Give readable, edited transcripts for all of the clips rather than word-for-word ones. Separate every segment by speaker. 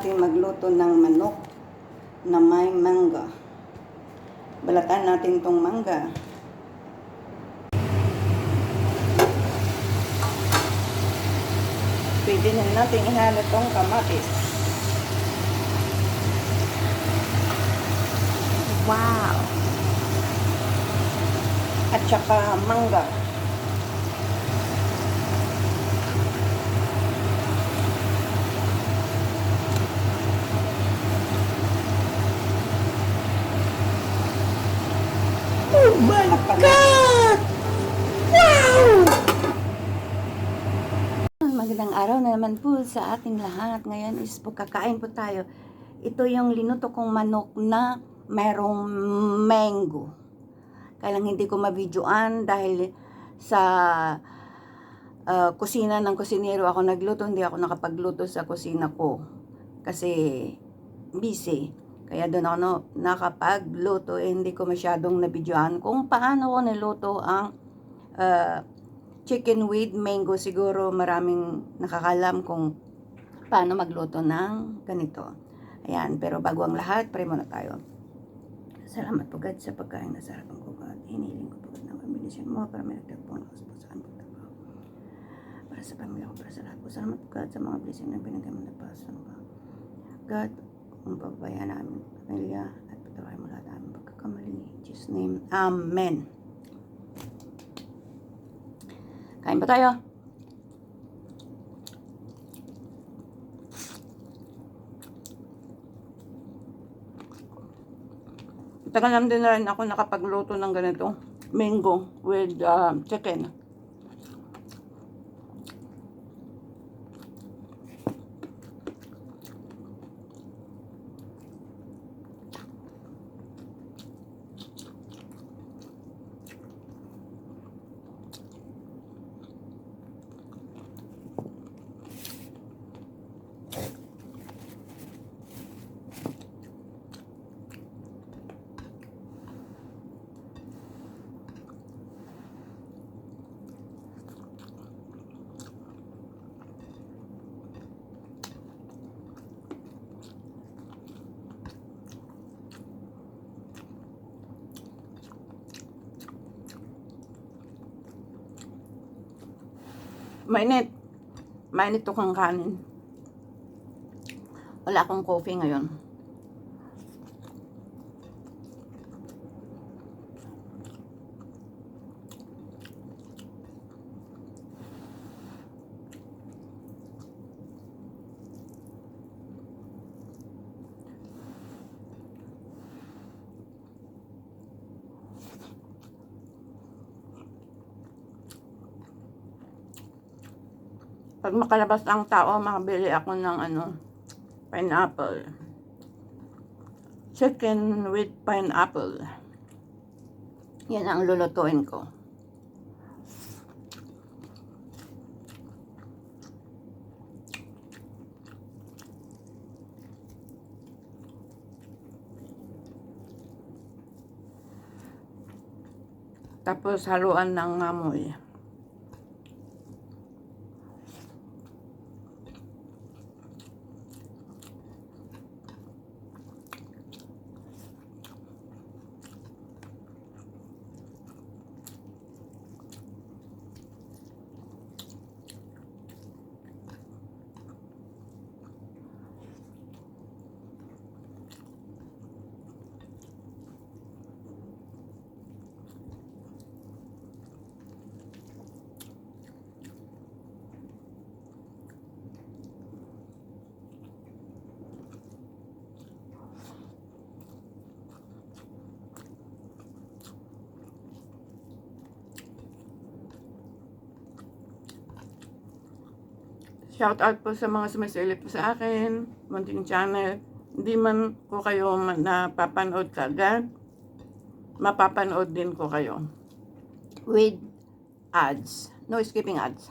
Speaker 1: natin magluto ng manok na may mangga. Balatan natin tong mangga. Pwede na natin ihalo tong kamatis.
Speaker 2: Wow!
Speaker 1: At saka mangga.
Speaker 2: Oh my God! Wow!
Speaker 1: Magandang araw na naman po sa ating lahat. Ngayon is kakain po tayo. Ito yung linuto kong manok na mayroong mango. Kaya lang hindi ko mabidyoan dahil sa kusina ng kusinero ako nagluto. Hindi ako nakapagluto sa kusina ko kasi busy. Kaya doon ako nakapagluto. Hindi ko masyadong nabidyoan kung paano ko niluto ang chicken with mango. Siguro maraming nakakalam kung paano magluto ng ganito. Ayan, pero bago ang lahat, pray muna tayo. Salamat po God sa pagkain na sarapan ko God. Hinihiling ko po God ng kabilisyon mo para may nagtagpong nakasapasaan po tayo. Para sa pamilya ko, para sa lahat po. Salamat po God sa mga blessing na binigay mo na pasan po. God, kung pababayaan namin pamilya at patawarin mo lahat namin pagkakamali. In Jesus' name, Amen. Kain pa tayo. Tagal lang din na rin ako nakapagluto ng ganito. Mango with chicken. Mainit. Mainit to kang kanin. Wala akong coffee ngayon. Pag makalabas ang tao, makabili ako ng pineapple. Chicken with pineapple. Yan ang lulutuin ko. Tapos haluan ng amoy. Shout out po sa mga sumisilip po sa akin, munting channel. Hindi man ko kayo napapanood kagad, mapapanood din ko kayo. With ads. No skipping ads.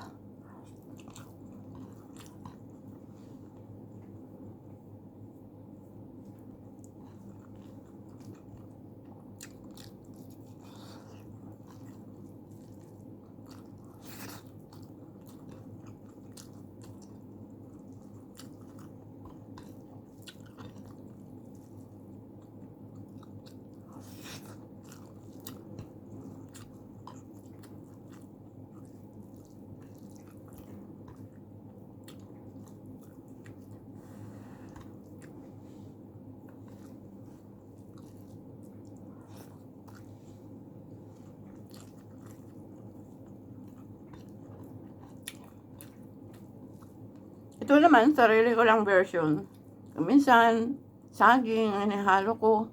Speaker 1: Ito naman, sarili ko lang version. Minsan, saging, inihalo ko.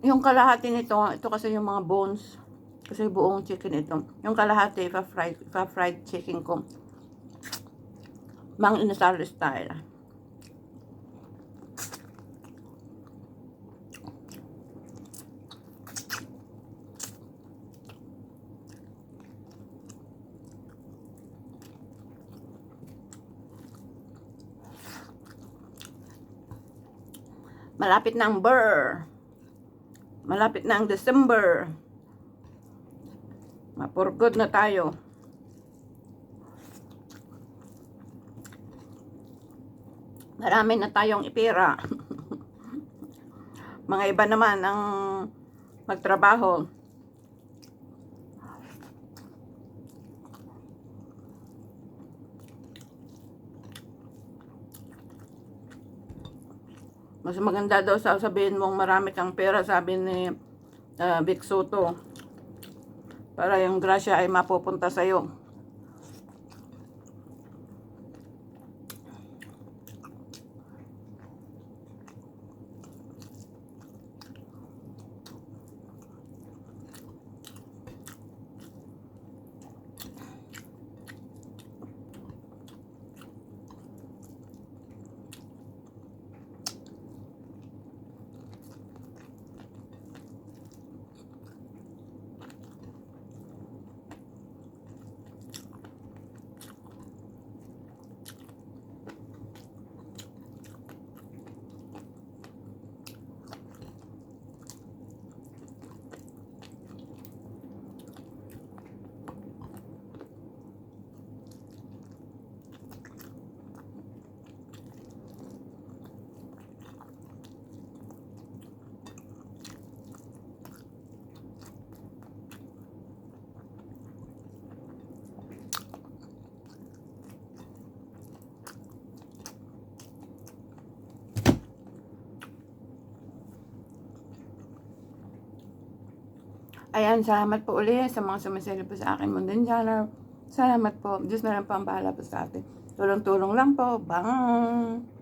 Speaker 1: Yung kalahati nito, ito kasi yung mga bones. Kasi buong chicken ito. Yung kalahati, fried chicken ko. Mang inasal style. Malapit na ang Burr. Malapit na ang December. Mapurgod na tayo. Marami na tayong ipira. Mga iba naman ang magtrabaho. Mas maganda daw sabihin mong marami kang pera, sabi ni Vic Soto. Para yung grasya ay mapupunta sa'yo. Ayan, salamat po ulit sa mga sumisili po sa akin Mundin Channel. Salamat po. Diyos na lang po ang bahala po sa atin. Tulong-tulong lang po. Bang!